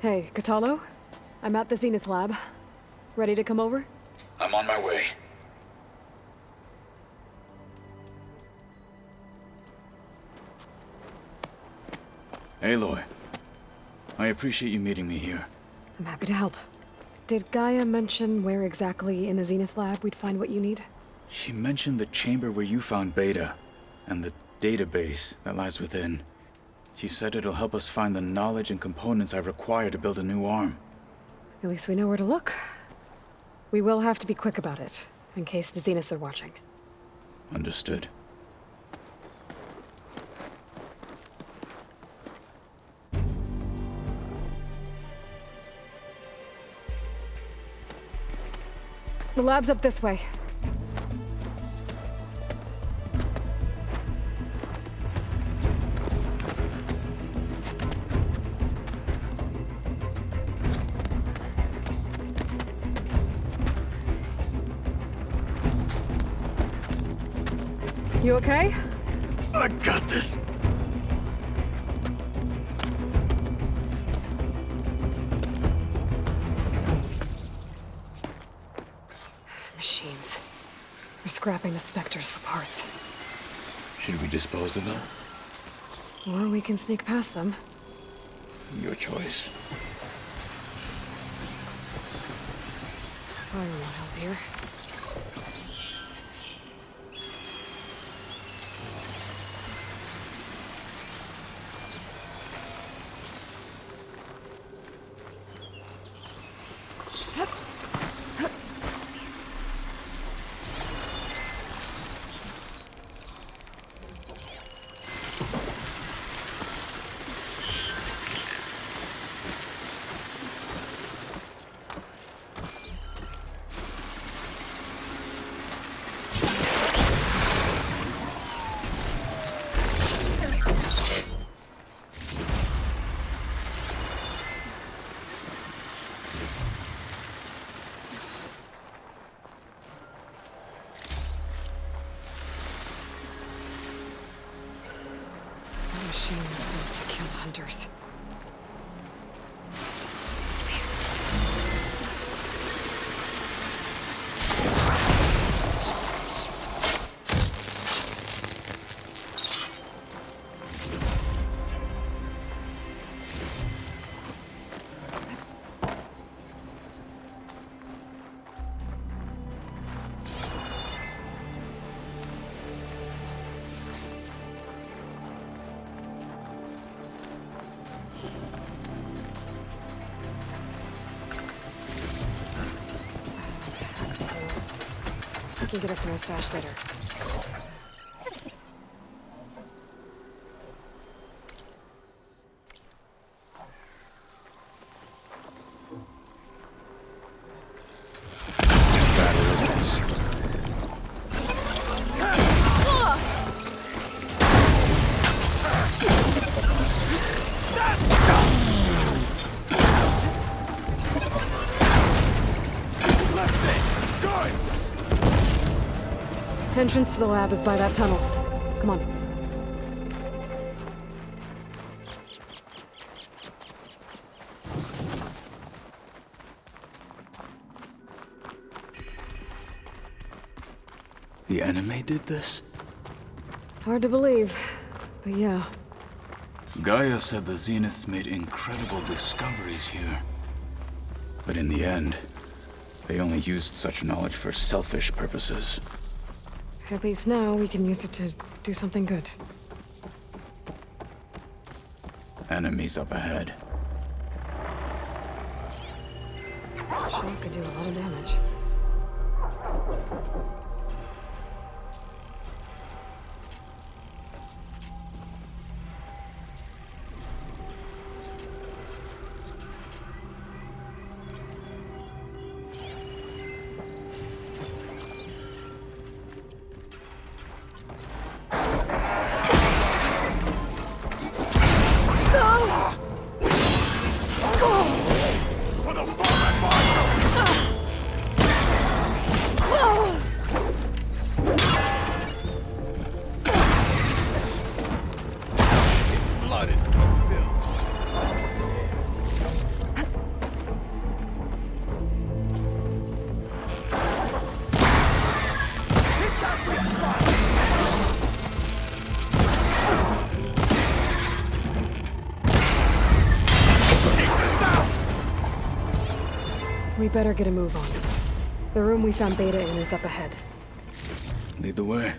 Hey, Catalo? I'm at the Zenith lab. Ready to come over? I'm on my way. Aloy, I appreciate you meeting me here. I'm happy to help. Did Gaia mention where exactly in the Zenith lab we'd find what you need? She mentioned the chamber where you found Beta, and the database that lies within. She said it'll help us find the knowledge and components I require to build a new arm. At least we know where to look. We will have to be quick about it, in case the Zeniths are watching. Understood. The lab's up this way. You okay? I got this. Machines. We're scrapping the Spectres for parts. Should we dispose of them? Or we can sneak past them. Your choice. Fire won't help here. Machines built to kill hunters. I can get it from my stash later. Entrance to the lab is by that tunnel. Come on. The enemy did this? Hard to believe, but yeah. Gaia said the Zeniths made incredible discoveries here. But in the end, they only used such knowledge for selfish purposes. At least now we can use it to do something good. Enemies up ahead. Sure could do a lot of damage. We better get a move on. The room we found Beta in is up ahead. Lead the way.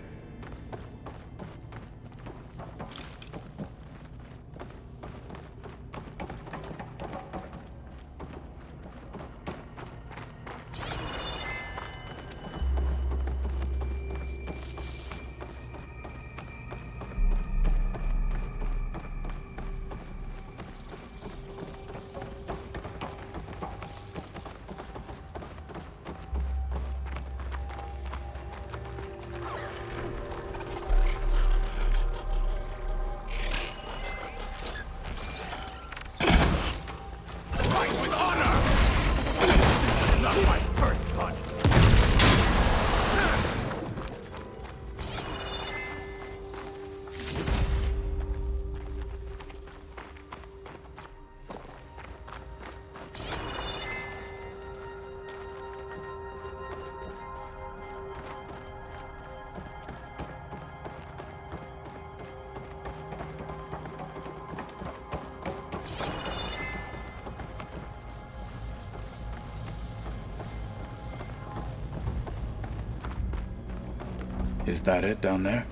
Is that it down there?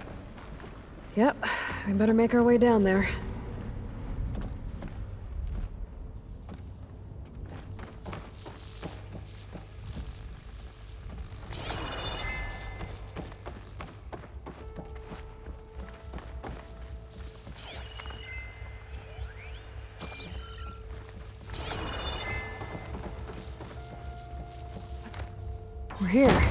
Yep, we better make our way down there. We're here.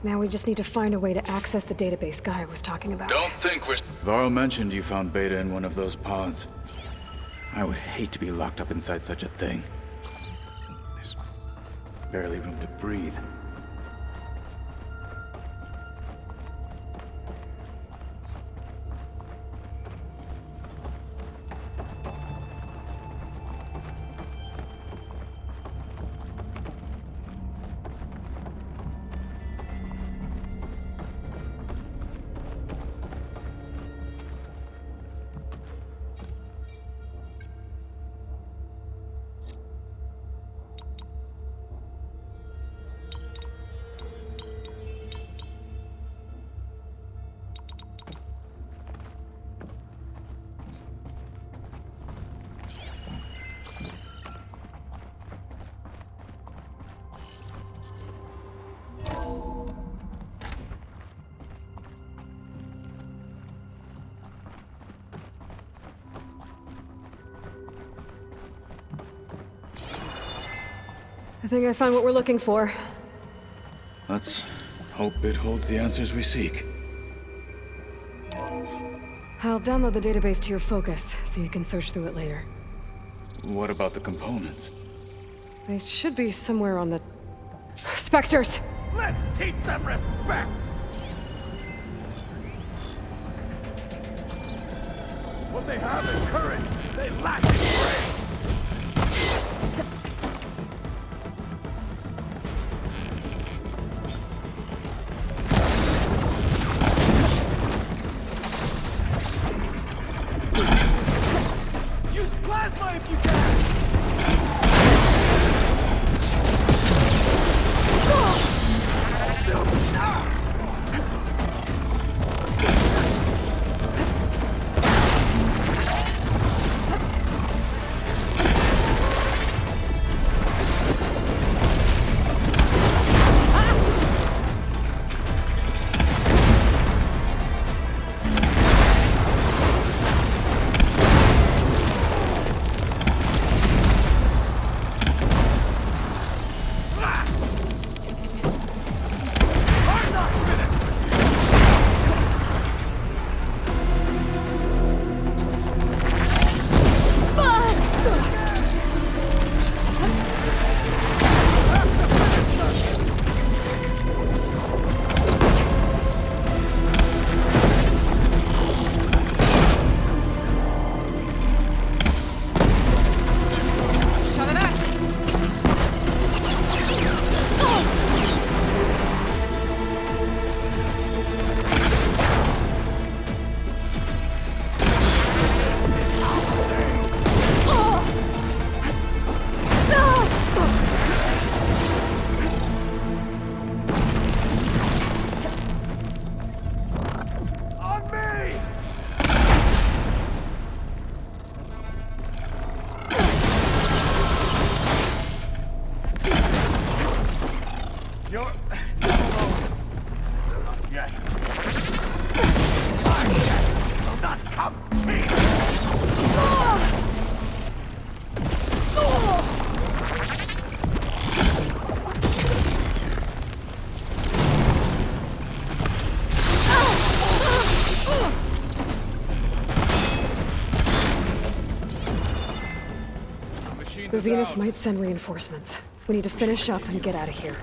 Now we just need to find a way to access the database Gaia was talking about. Don't think we're... Varl mentioned you found Beta in one of those pods. I would hate to be locked up inside such a thing. There's barely room to breathe. I think I found what we're looking for. Let's hope it holds the answers we seek. I'll download the database to your Focus, so you can search through it later. What about the components? They should be somewhere on the... Spectres! Let's teach them respect! What they have is courage. They lack strength. Use plasma if you can! The Zeniths might send reinforcements. We need to finish up and get out of here.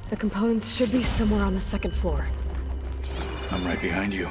The components should be somewhere on the second floor. I'm right behind you.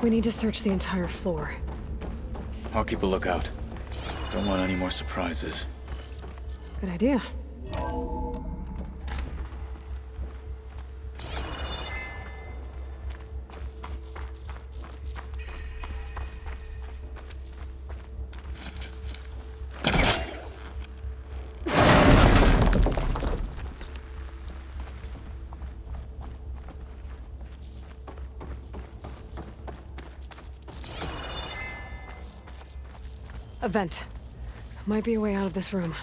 We need to search the entire floor. I'll keep a lookout. Don't want any more surprises. Good idea. A vent. Might be a way out of this room.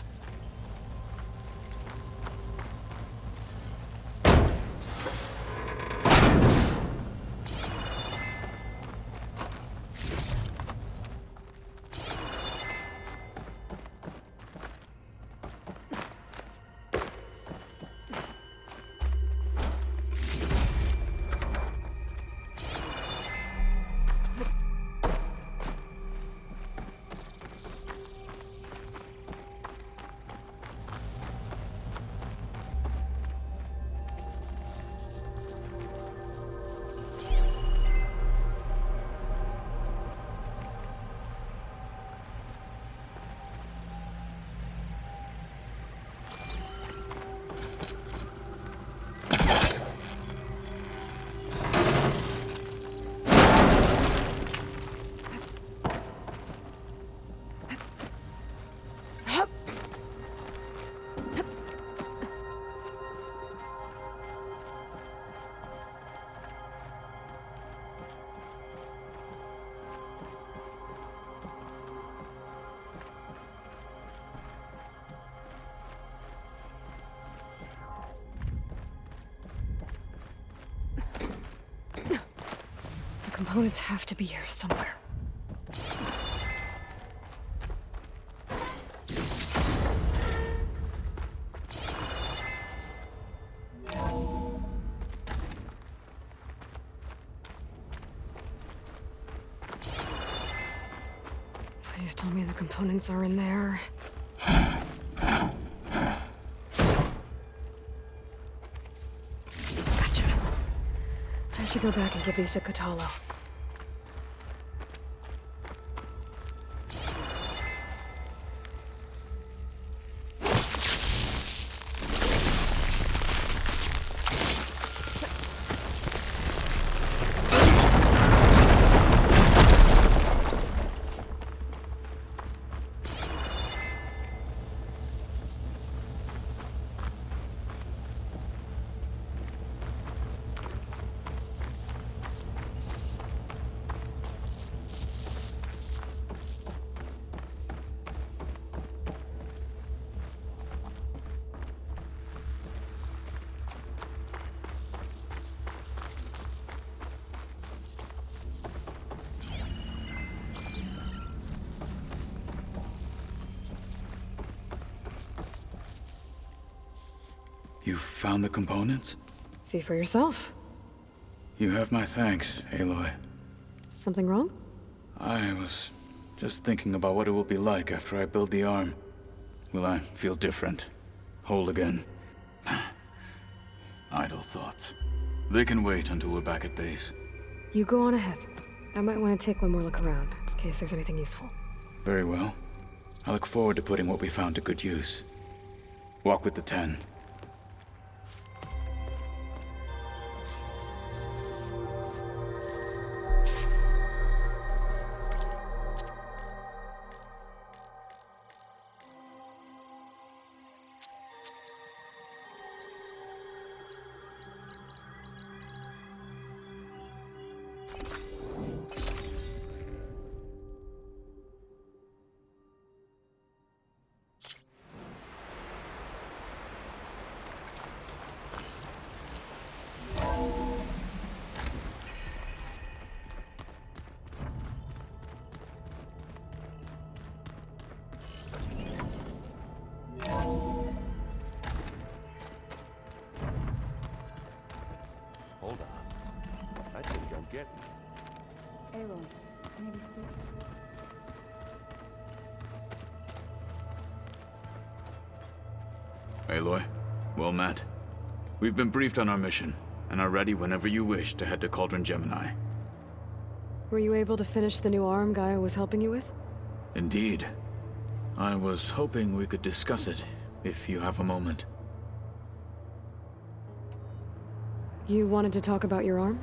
Components have to be here somewhere. Please tell me the components are in there. Gotcha. I should go back and give these to Kotalo. You found the components? See for yourself. You have my thanks, Aloy. Something wrong? I was just thinking about what it will be like after I build the arm. Will I feel different? Whole again? Idle thoughts. They can wait until we're back at base. You go on ahead. I might want to take one more look around, in case there's anything useful. Very well. I look forward to putting what we found to good use. Walk with the 10. Hold on. I think I'm getting it. Aloy, may we speak? Aloy, well met. We've been briefed on our mission, and are ready whenever you wish to head to Cauldron Gemini. Were you able to finish the new arm Gaia was helping you with? Indeed. I was hoping we could discuss it, if you have a moment. You wanted to talk about your arm?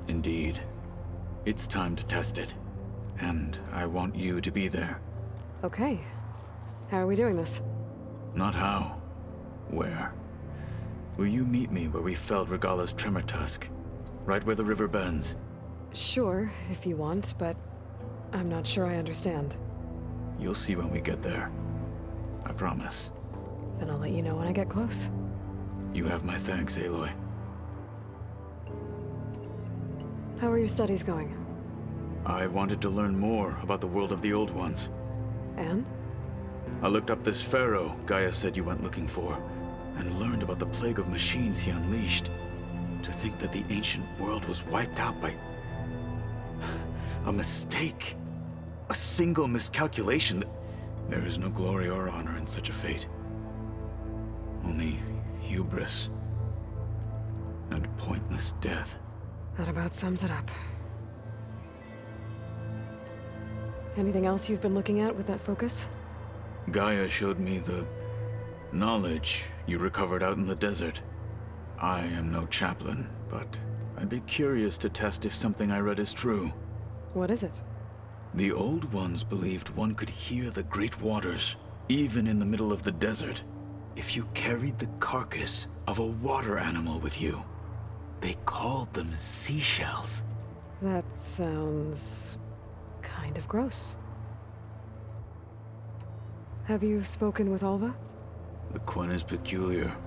Indeed. It's time to test it. And I want you to be there. Okay. How are we doing this? Not how. Where? Will you meet me where we felled Regala's tremor tusk? Right where the river bends? Sure, if you want, but I'm not sure I understand. You'll see when we get there. I promise. Then I'll let you know when I get close. You have my thanks, Aloy. How are your studies going? I wanted to learn more about the world of the Old Ones. And? I looked up this pharaoh Gaia said you went looking for, and learned about the plague of machines he unleashed. To think that the ancient world was wiped out by a mistake. A single miscalculation. There is no glory or honor in such a fate. Only hubris and pointless death. That about sums it up. Anything else you've been looking at with that focus? Gaia showed me the knowledge you recovered out in the desert. I am no chaplain, but I'd be curious to test if something I read is true. What is it? The Old Ones believed one could hear the great waters, even in the middle of the desert, if you carried the carcass of a water animal with you. They called them seashells. That sounds kind of gross. Have you spoken with Alva? The Quen is peculiar.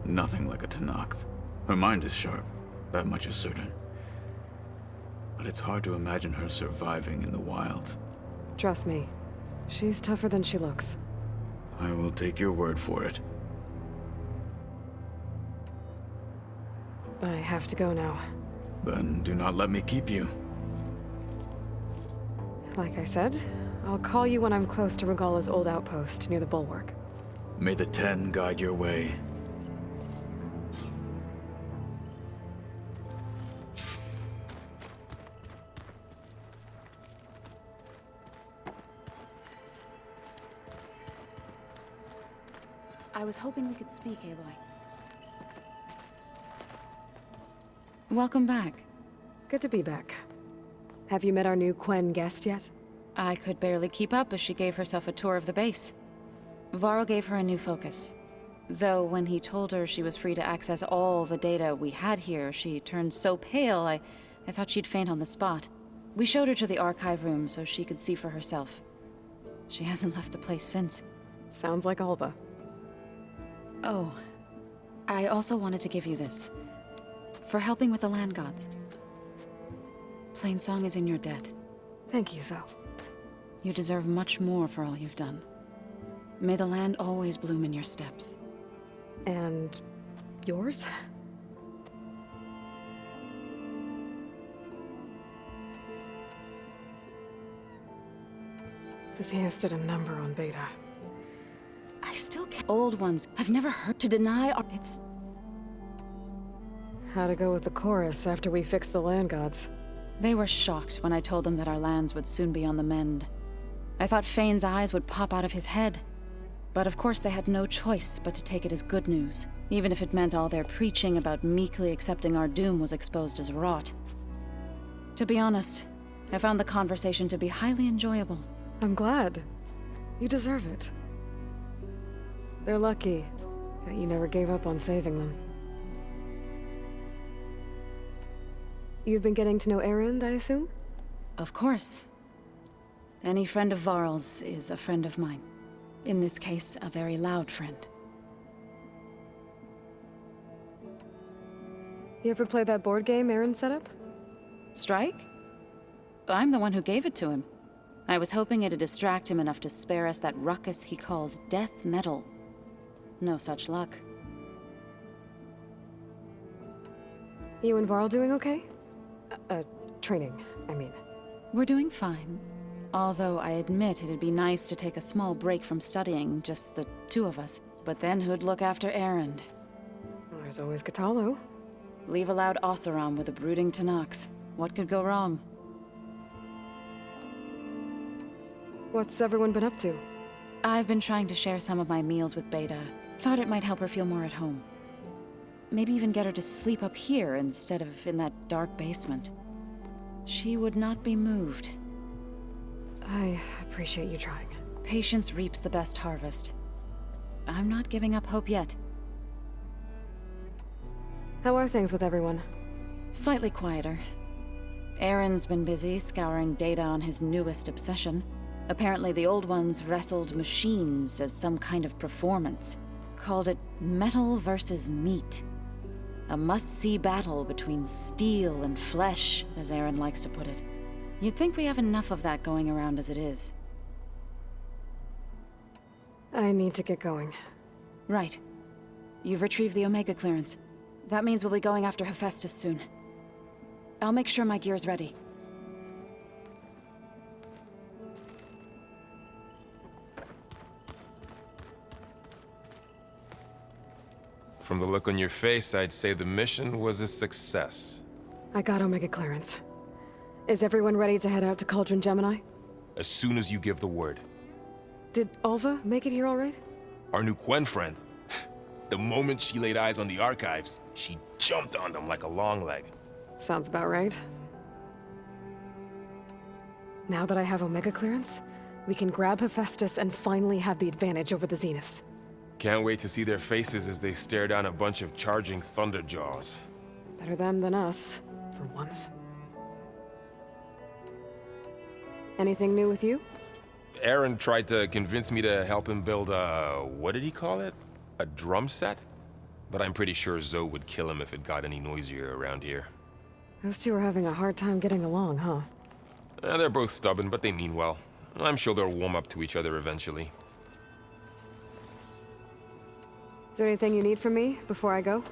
Nothing like a Tenakth. Her mind is sharp, that much is certain. But it's hard to imagine her surviving in the wilds. Trust me, she's tougher than she looks. I will take your word for it. I have to go now. Then do not let me keep you. Like I said, I'll call you when I'm close to Regala's old outpost near the bulwark. May the 10 guide your way. I was hoping we could speak, Aloy. Welcome back. Good to be back. Have you met our new Quen guest yet? I could barely keep up as she gave herself a tour of the base. Varl gave her a new focus. Though when he told her she was free to access all the data we had here, she turned so pale, I thought she'd faint on the spot. We showed her to the archive room so she could see for herself. She hasn't left the place since. Sounds like Alva. Oh, I also wanted to give you this. For helping with the land gods. Plainsong is in your debt. Thank you, Zoe. You deserve much more for all you've done. May the land always bloom in your steps. And Yours? The Zeniths did a number on Beta. I still can't. Old ones. I've never heard to deny it's. How to go with the chorus after we fixed the land gods. They were shocked when I told them that our lands would soon be on the mend. I thought Fane's eyes would pop out of his head. But of course they had no choice but to take it as good news, even if it meant all their preaching about meekly accepting our doom was exposed as rot. To be honest, I found the conversation to be highly enjoyable. I'm glad. You deserve it. They're lucky that you never gave up on saving them. You've been getting to know Erend, I assume? Of course. Any friend of Varl's is a friend of mine. In this case, a very loud friend. You ever play that board game Erend set up? Strike? I'm the one who gave it to him. I was hoping it'd distract him enough to spare us that ruckus he calls death metal. No such luck. You and Varl doing okay? Training, I mean. We're doing fine. Although I admit it'd be nice to take a small break from studying, just the two of us. But then who'd look after Erend? There's always Katalo. Leave a loud Oseram with a brooding Tenakth. What could go wrong? What's everyone been up to? I've been trying to share some of my meals with Beta. Thought it might help her feel more at home. Maybe even get her to sleep up here instead of in that dark basement. She would not be moved. I appreciate you trying. Patience reaps the best harvest. I'm not giving up hope yet. How are things with everyone? Slightly quieter. Aaron's been busy scouring data on his newest obsession. Apparently the old ones wrestled machines as some kind of performance. Called it metal versus meat. A must-see battle between steel and flesh, as Aaron likes to put it. You'd think we have enough of that going around as it is. I need to get going. Right. You've retrieved the Omega clearance. That means we'll be going after Hephaestus soon. I'll make sure my gear's ready. From the look on your face, I'd say the mission was a success. I got Omega clearance. Is everyone ready to head out to Cauldron Gemini? As soon as you give the word. Did Alva make it here all right? Our new Quen friend. The moment she laid eyes on the archives, she jumped on them like a long leg. Sounds about right. Now that I have Omega clearance, we can grab Hephaestus and finally have the advantage over the Zeniths. Can't wait to see their faces as they stare down a bunch of charging Thunderjaws. Better them than us, for once. Anything new with you? Aaron tried to convince me to help him build a... what did he call it? A drum set? But I'm pretty sure Zoe would kill him if it got any noisier around here. Those two are having a hard time getting along, huh? They're both stubborn, but they mean well. I'm sure they'll warm up to each other eventually. Is there anything you need from me before I go?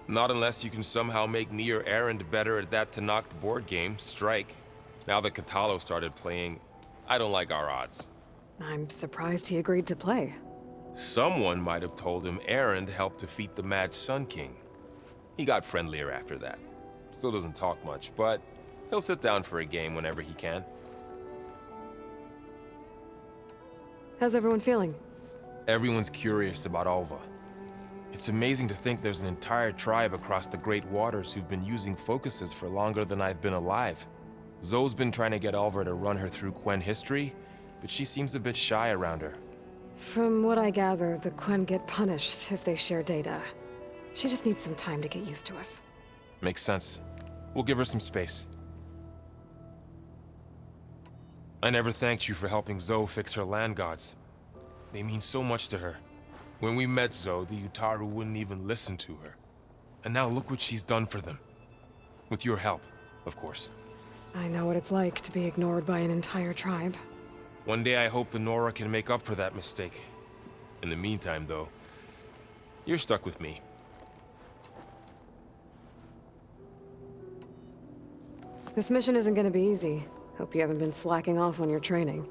Not unless you can somehow make me or Aaron better at that Tenakth board game, Strike. Now that Katalo started playing, I don't like our odds. I'm surprised he agreed to play. Someone might have told him Aaron helped defeat the Mad Sun King. He got friendlier after that. Still doesn't talk much, but he'll sit down for a game whenever he can. How's everyone feeling? Everyone's curious about Alva. It's amazing to think there's an entire tribe across the Great Waters who've been using focuses for longer than I've been alive. Zoe's been trying to get Alva to run her through Quen history, but she seems a bit shy around her. From what I gather, the Quen get punished if they share data. She just needs some time to get used to us. Makes sense. We'll give her some space. I never thanked you for helping Zoe fix her land gods. They mean so much to her. When we met Zoe, the Utaru wouldn't even listen to her. And now look what she's done for them. With your help, of course. I know what it's like to be ignored by an entire tribe. One day I hope the Nora can make up for that mistake. In the meantime, though, you're stuck with me. This mission isn't gonna be easy. Hope you haven't been slacking off on your training.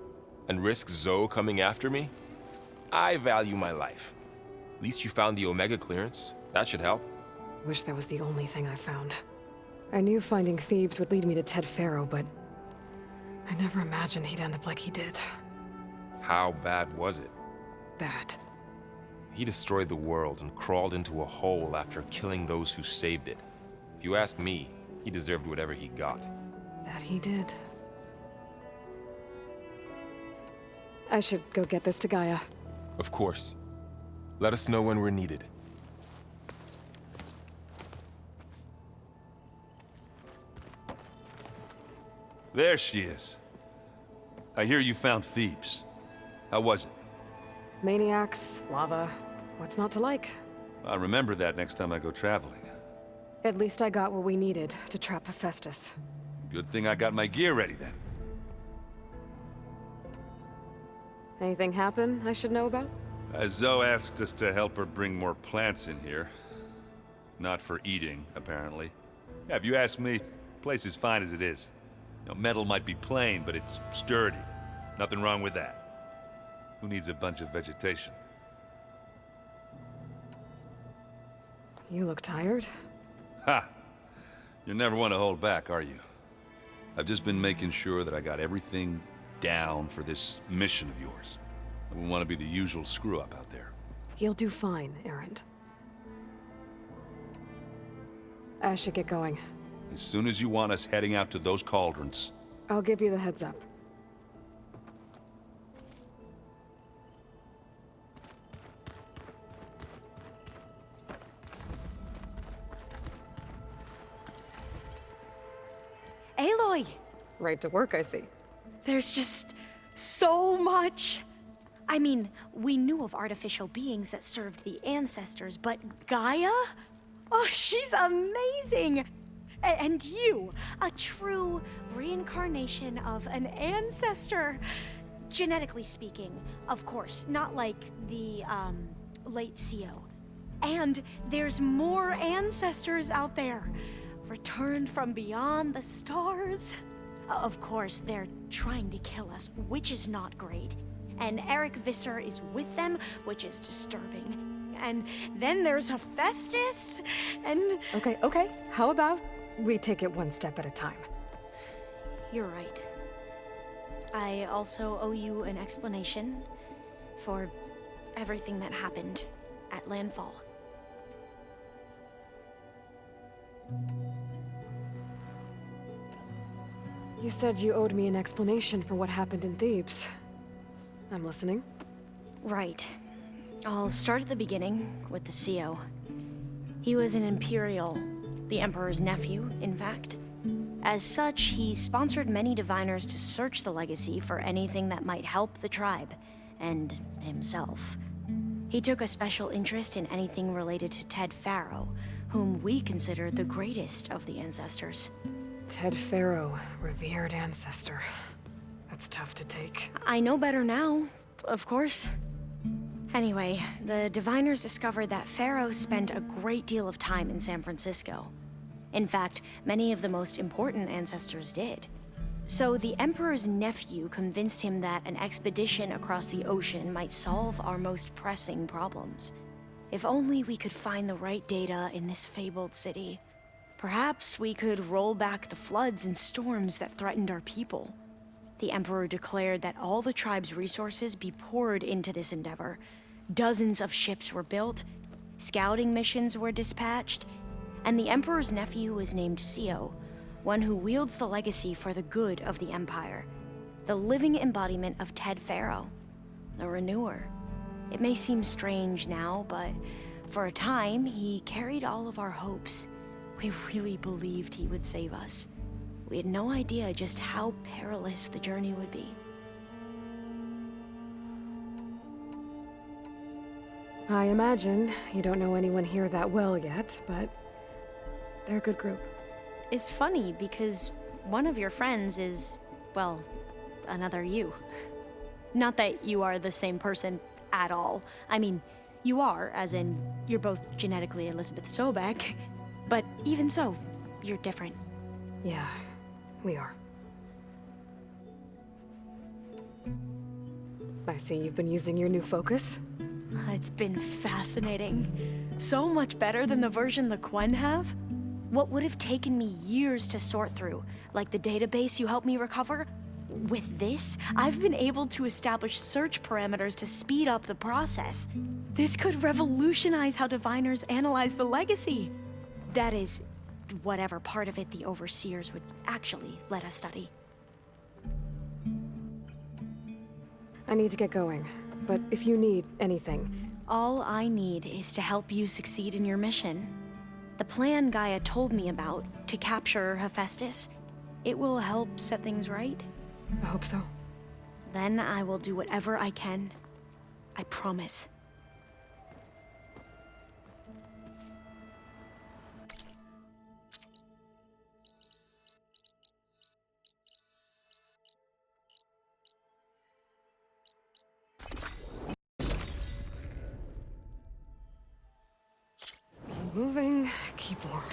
And risk Zoe coming after me? I value my life. At least you found the Omega clearance. That should help. Wish that was the only thing I found. I knew finding Thebes would lead me to Ted Faro, but I never imagined he'd end up like he did. How bad was it? Bad. He destroyed the world and crawled into a hole after killing those who saved it. If you ask me, he deserved whatever he got. That he did. I should go get this to Gaia. Of course. Let us know when we're needed. There she is. I hear you found Thebes. How was it? Maniacs, lava, what's not to like? I'll remember that next time I go traveling. At least I got what we needed to trap Hephaestus. Good thing I got my gear ready then. Anything happen I should know about? Zoe asked us to help her bring more plants in here. Not for eating, apparently. Yeah, if you ask me, the place is fine as it is. You know, metal might be plain, but it's sturdy. Nothing wrong with that. Who needs a bunch of vegetation? You look tired. Ha! You never want to hold back, are you? I've just been making sure that I got everything down for this mission of yours. I wouldn't want to be the usual screw-up out there. You'll do fine, Errant. I should get going. As soon as you want us heading out to those cauldrons. I'll give you the heads up. Aloy! Right to work, I see. There's just so much. I mean, we knew of artificial beings that served the ancestors, but Gaia? Oh, she's amazing! And you, a true reincarnation of an ancestor. Genetically speaking, of course, not like the, late CO. And there's more ancestors out there, returned from beyond the stars. Of course, they're trying to kill us, which is not great. And Eric Visser is with them, which is disturbing. And then there's Hephaestus, and... Okay. How about we take it one step at a time? You're right. I also owe you an explanation for everything that happened at Landfall. You said you owed me an explanation for what happened in Thebes. I'm listening. Right. I'll start at the beginning with the CO. He was an Imperial, the Emperor's nephew, in fact. As such, he sponsored many diviners to search the legacy for anything that might help the tribe, and himself. He took a special interest in anything related to Ted Faro, whom we consider the greatest of the ancestors. Ted Faro, revered ancestor. That's tough to take. I know better now, of course. Anyway, the diviners discovered that Faro spent a great deal of time in San Francisco. In fact, many of the most important ancestors did. So the Emperor's nephew convinced him that an expedition across the ocean might solve our most pressing problems. If only we could find the right data in this fabled city. Perhaps we could roll back the floods and storms that threatened our people. The Emperor declared that all the tribe's resources be poured into this endeavor. Dozens of ships were built, scouting missions were dispatched, and the Emperor's nephew was named CO, one who wields the legacy for the good of the Empire, the living embodiment of Ted Faro, the Renewer. It may seem strange now, but for a time, he carried all of our hopes. We really believed he would save us. We had no idea just how perilous the journey would be. I imagine you don't know anyone here that well yet, but they're a good group. It's funny because one of your friends is, well, another you. Not that you are the same person at all. I mean, you are, as in, you're both genetically Elizabeth Sobek, but even so, you're different. Yeah, We are. I see you've been using your new focus. It's been fascinating. So much better than the version the Quen have. What would have taken me years to sort through, like the database you helped me recover, with this, I've been able to establish search parameters to speed up the process. This could revolutionize how diviners analyze the legacy. That is, whatever part of it the overseers would actually let us study. I need to get going, but if you need anything... All I need is to help you succeed in your mission. The plan Gaia told me about, to capture Hephaestus, it will help set things right. I hope so. Then I will do whatever I can. I promise. Keep moving, keep warm.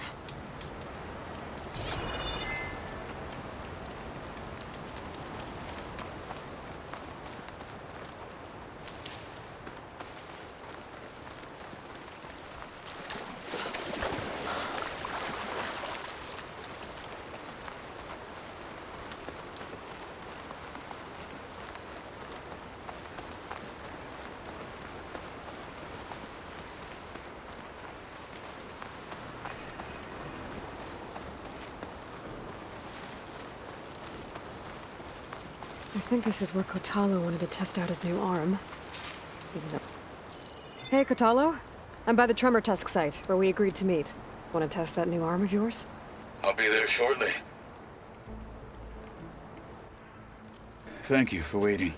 I think this is where Kotalo wanted to test out his new arm. Hey, Kotalo. I'm by the Tremor Tusk site, where we agreed to meet. Want to test that new arm of yours? I'll be there shortly. Thank you for waiting.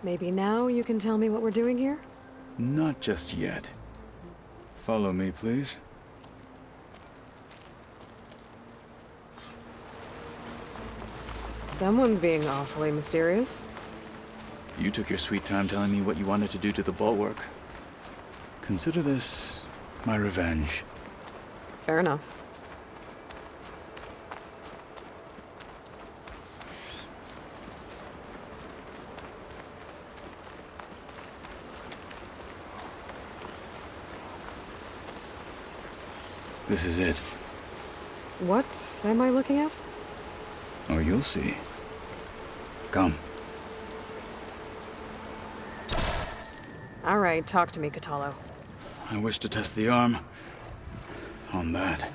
Maybe now you can tell me what we're doing here? Not just yet. Follow me, please. Someone's being awfully mysterious. You took your sweet time telling me what you wanted to do to the bulwark. Consider this my revenge. Fair enough. This is it. What am I looking at? Oh, you'll see. Come. All right, talk to me, Kotalo. I wish to test the arm on that.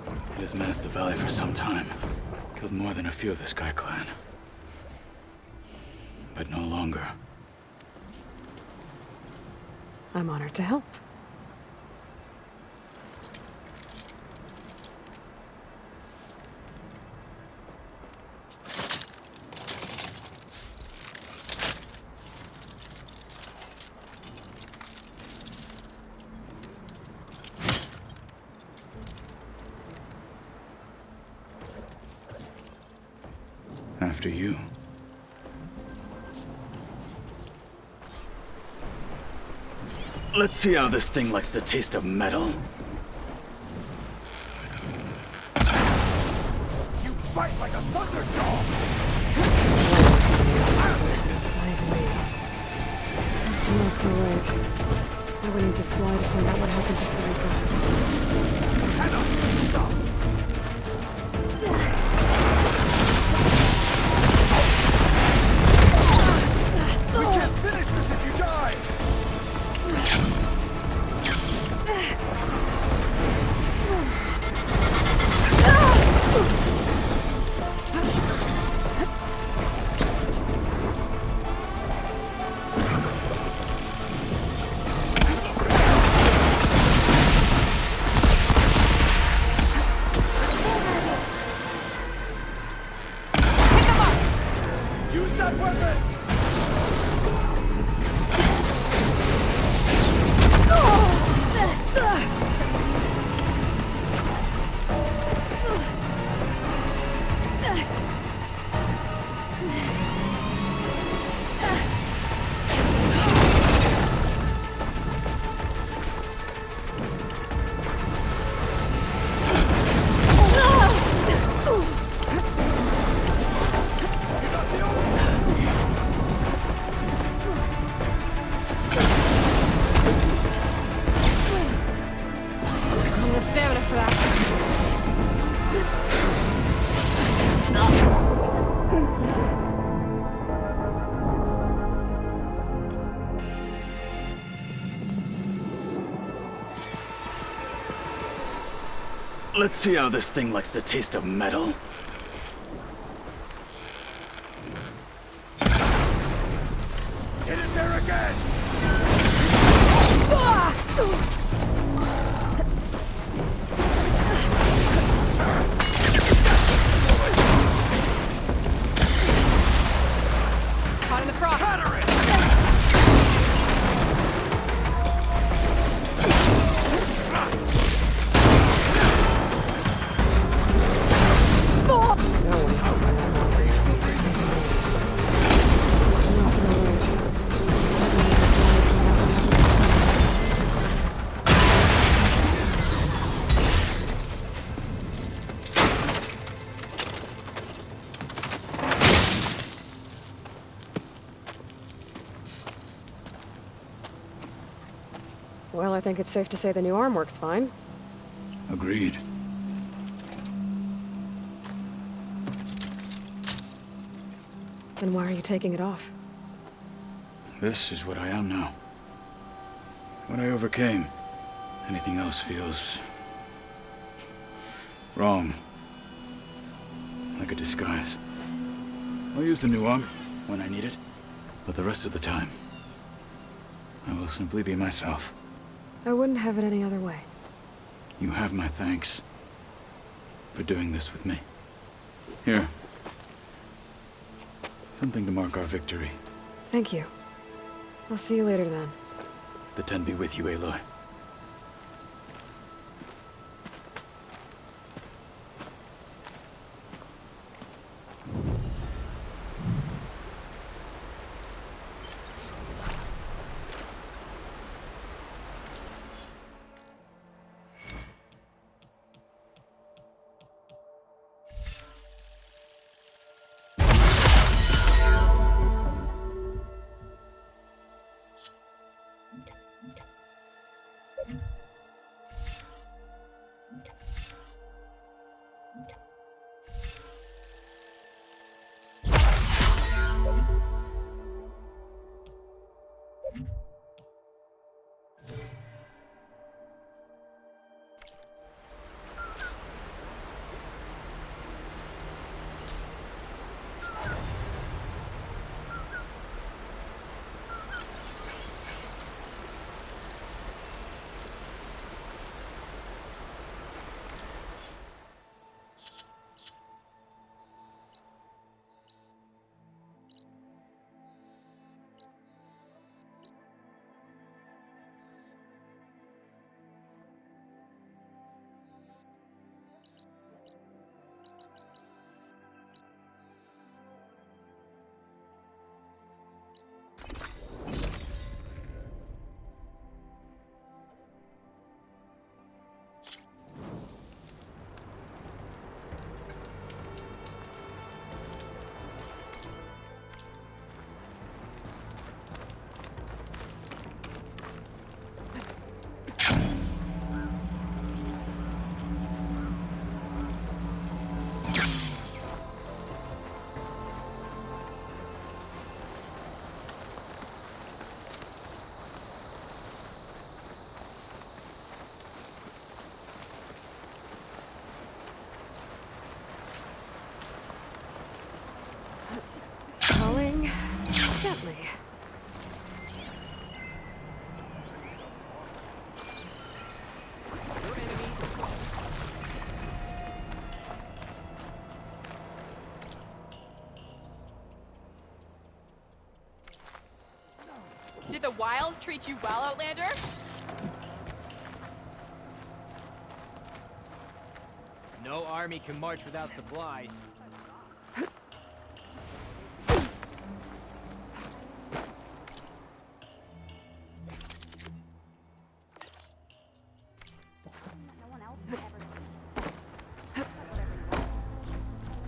It has menaced the valley for some time. Killed more than a few of the Sky Clan. But no longer. I'm honored to help. After you. Let's see how this thing likes the taste of metal. You fight like a thunderdog! Just enough for right. I would need to fly to find out what happened to Felipe. Cannot stop! We can't finish this if you die! enough stamina for that. Let's see how this thing likes the taste of metal. Hit it there again! Caught in the frost. Batter it! No one's opening that mountain. Just enough in the Well, I think it's safe to say the new arm works fine. Agreed. Then why are you taking it off? This is what I am now. What I overcame. Anything else feels... wrong. Like a disguise. I'll use the new arm when I need it, but the rest of the time, I will simply be myself. I wouldn't have it any other way. You have my thanks for doing this with me. Here. Something to mark our victory. Thank you. I'll see you later then. The 10 be with you, Aloy. Calling gently. Did the wilds treat you well, Outlander? No army can march without supplies.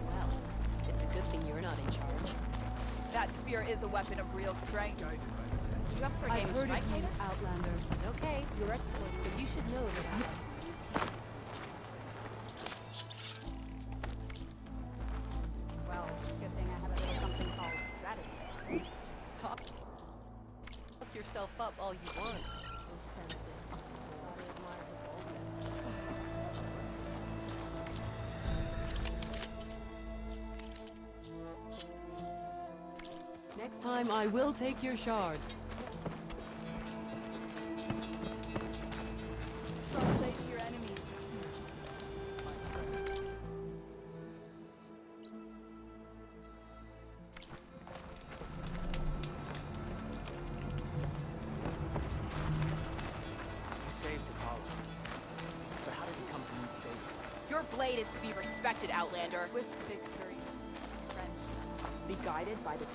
Well, it's a good thing you're not in charge. That spear is a weapon of real strength. You up for a game of strike, Outlander? Okay, you're expert, but you should know that Next time, I will take your shards. Translate your enemies. You saved Apollo. But how did he come to need saving? Your blade is to be respected, Outlander. With victory, friend. Be guided by the 10.